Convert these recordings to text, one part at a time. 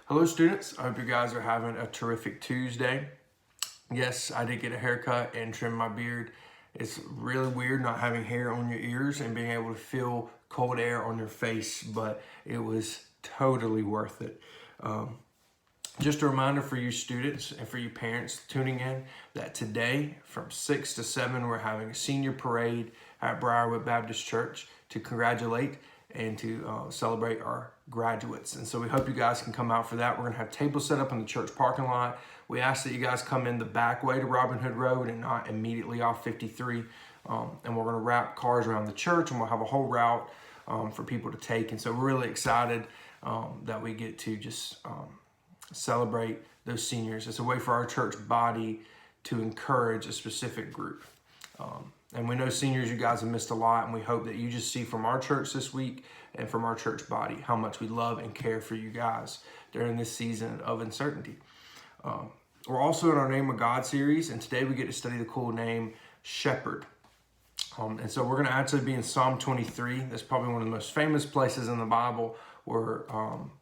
Hello students, I hope you guys are having a terrific Tuesday. Yes, I did get a haircut and trim my beard. It's really weird not having hair on your ears and being able to feel cold air on your face, but it was totally worth it. Just a reminder for you students and for you parents tuning in that today from 6 to 7 we're having a senior parade at Briarwood Baptist Church to congratulate and to celebrate our graduates. And so we hope you guys can come out for that. We're going to have tables set up in the church parking lot. We ask that you guys come in the back way to Robin Hood Road and not immediately off 53. And we're going to wrap cars around the church, and we'll have a whole route for people to take. And so we're really excited that we get to just celebrate those seniors. It's a way for our church body to encourage a specific group. And we know seniors, you guys have missed a lot, and we hope that you just see from our church this week and from our church body how much we love and care for you guys during this season of uncertainty. We're also in our Name of God series, and today we get to study the cool name Shepard. And so we're going to actually be in Psalm 23. That's probably one of the most famous places in the Bible where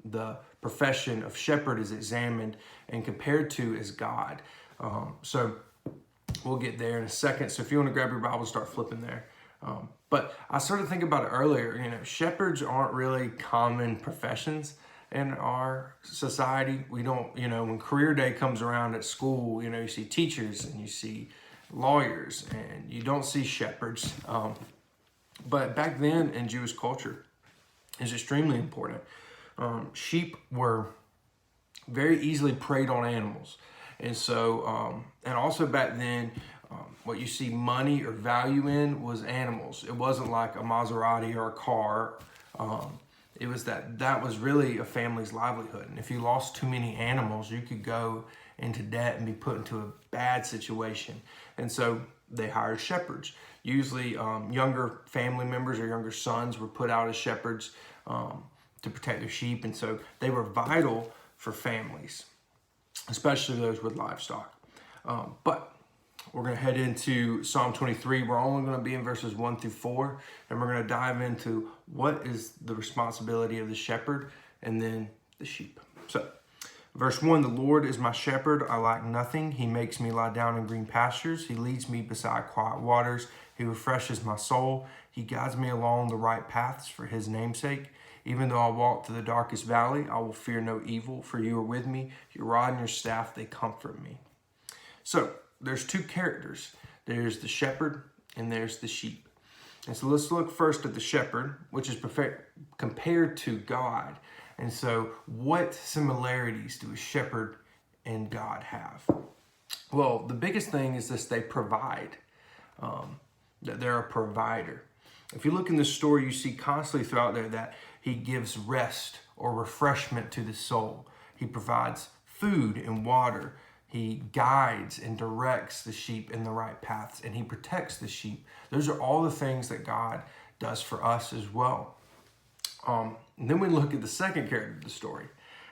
the profession of shepherd is examined and compared to as God. So we'll get there in a second. So if you want to grab your Bible, start flipping there. But I started thinking about it earlier. Shepherds aren't really common professions in our society. We don't, when career day comes around at school, you see teachers and you see lawyers and you don't see shepherds. But back then in Jewish culture, it's extremely important. Sheep were very easily preyed on animals. And so, and also back then, what you see money or value in was animals. It wasn't like a Maserati or a car. It was that was really a family's livelihood. And if you lost too many animals, you could go into debt and be put into a bad situation. And so they hired shepherds. Usually younger family members or younger sons were put out as shepherds to protect their sheep. And so they were vital for families, especially those with livestock. But we're going to head into Psalm 23. We're only going to be in verses 1 through 4, and we're going to dive into what is the responsibility of the shepherd and then the sheep. So, verse 1, the Lord is my shepherd, I lack nothing. He makes me lie down in green pastures. He leads me beside quiet waters. He refreshes my soul. He guides me along the right paths for his namesake. Even though I walk through the darkest valley, I will fear no evil, for you are with me. Your rod and your staff, they comfort me. So, there's two characters. There's the shepherd and there's the sheep. And so let's look first at the shepherd, which is compared to God. And so what similarities do a shepherd and God have? Well, the biggest thing is this: they provide. That they're a provider. If you look in the story, you see constantly throughout there that he gives rest or refreshment to the soul. He provides food and water. He guides and directs the sheep in the right paths, and he protects the sheep. Those are all the things that God does for us as well. And then we look at the second character of the story.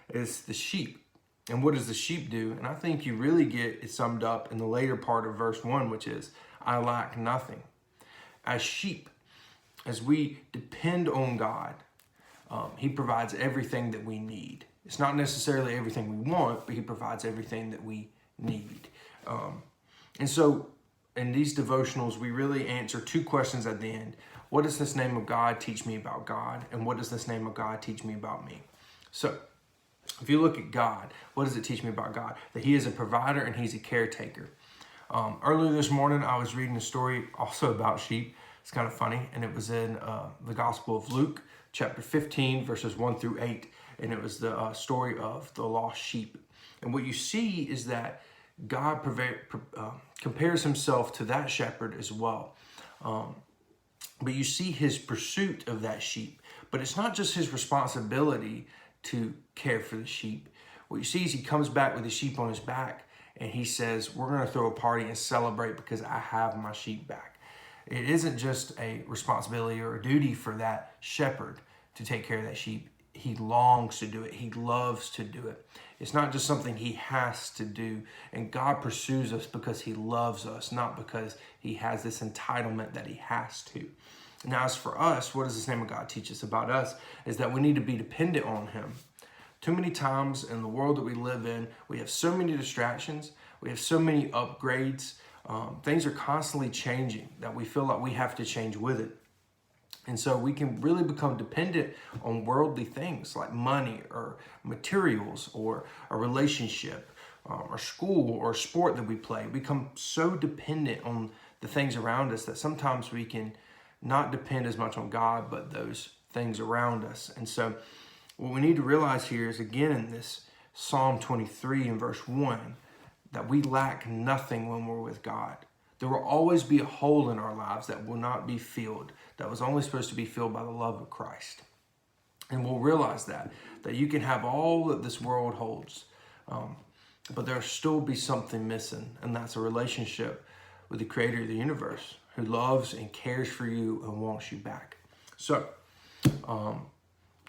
It's the sheep. And what does the sheep do? And I think you really get it summed up in the later part of verse 1, which is, I lack nothing. As sheep, as we depend on God, he provides everything that we need. It's not necessarily everything we want, but he provides everything that we need. And so in these devotionals, we really answer two questions at the end. What does this name of God teach me about God? And what does this name of God teach me about me? So if you look at God, what does it teach me about God? That he is a provider and he's a caretaker. Earlier this morning, I was reading a story also about sheep. It's kind of funny. And it was in the Gospel of Luke, chapter 15, verses 1 through 8. And it was the story of the lost sheep. And what you see is that God compares himself to that shepherd as well. But you see his pursuit of that sheep. But it's not just his responsibility to care for the sheep. What you see is he comes back with the sheep on his back, and he says, we're going to throw a party and celebrate because I have my sheep back. It isn't just a responsibility or a duty for that shepherd to take care of that sheep. He longs to do it. He loves to do it. It's not just something he has to do. And God pursues us because he loves us, not because he has this entitlement that he has to. Now, as for us, what does this name of God teach us about us? Is that we need to be dependent on him. Too many times in the world that we live in, we have so many distractions, we have so many upgrades, things are constantly changing that we feel like we have to change with it. And so we can really become dependent on worldly things like money or materials or a relationship or school or sport that we play. We become so dependent on the things around us that sometimes we can not depend as much on God, but those things around us. And so what we need to realize here is, again, in this Psalm 23 and verse 1, that we lack nothing when we're with God. There will always be a hole in our lives that will not be filled, that was only supposed to be filled by the love of Christ. And we'll realize that you can have all that this world holds, but there'll still be something missing, and that's a relationship with the creator of the universe who loves and cares for you and wants you back. So,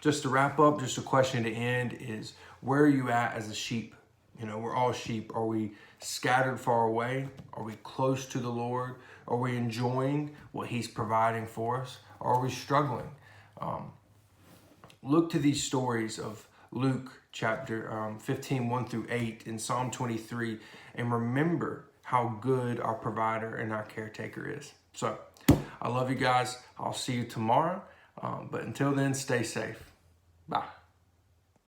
just to wrap up, just a question to end is, where are you at as a sheep? You know, we're all sheep. Are we scattered far away? Are we close to the Lord? Are we enjoying what he's providing for us? Or are we struggling? Look to these stories of Luke chapter 15, 1 through 8 in Psalm 23, and remember how good our provider and our caretaker is. So I love you guys. I'll see you tomorrow. But until then, stay safe. Bye.